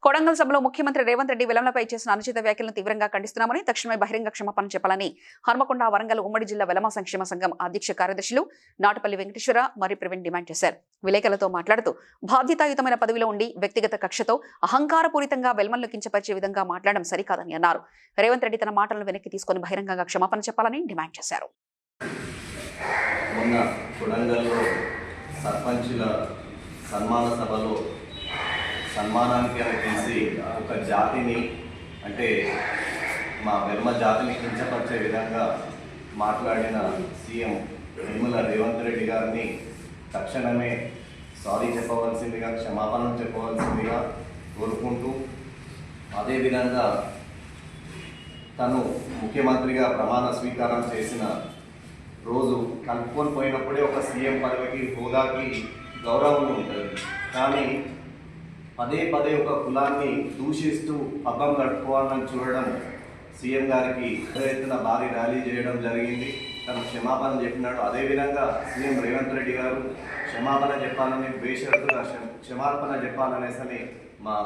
కొడంగల్ సభలో ముఖ్యమంత్రి రేవంత్ రెడ్డి వెలంలపై చేసిన అనుచిత వ్యాఖ్యలను తీవ్రంగా ఖండిస్తున్నామని తక్షణమే బహిరంగ క్షమాపణ చెప్పాలని హన్మకొండ వరంగల్ ఉమ్మడి జిల్లా వెలమ సంక్షేమ సంఘం అధ్యక్ష కార్యదర్శులు నాటుపల్లి వెంకటేశ్వర మరియు ప్రవీణ్ డిమాండ్ చేశారు. విలేకరులతో మాట్లాడుతూ బాధ్యతాయుతమైన పదవిలో ఉండి వ్యక్తిగత కక్షతో అహంకారపూరితంగా వెల్మలను కించపరిచే విధంగా మాట్లాడడం సరికాదని అన్నారు. రేవంత్ రెడ్డి తన మాటలను వెనక్కి తీసుకుని బహిరంగంగా క్షమాపణ చెప్పాలని డిమాండ్ చేశారు. మొన్న కొడంగల్లో సర్పంచుల సన్మాన సభలో సన్మానానికి అని తెలిసి ఒక జాతిని అంటే మా వెల్మ జాతిని కించపరిచే విధంగా మాట్లాడిన సీఎం యనమల రేవంత్ రెడ్డి గారిని తక్షణమే సారీ చెప్పవలసిందిగా, క్షమాపణలు చెప్పవలసిందిగా కోరుకుంటూ, అదేవిధంగా తను ముఖ్యమంత్రిగా ప్రమాణ స్వీకారం చేసిన రోజు కలుపుకొని పోయినప్పుడే ఒక సీఎం పదవికి, హోదాకి గౌరవం ఉంటుంది. కానీ పదే పదే ఒక కులాన్ని దూషిస్తూ పబ్బం గడుపుకోవాలని చూడడం సీఎం గారికి ఎత్తున భారీ ర్యాలీ చేయడం జరిగింది. తను క్షమాపణ చెప్పినాడు. అదేవిధంగా సీఎం రేవంత్ రెడ్డి గారు క్షమాపణ చెప్పాలని, బేషరతుగా క్షమాపణ చెప్పాలనేసని మా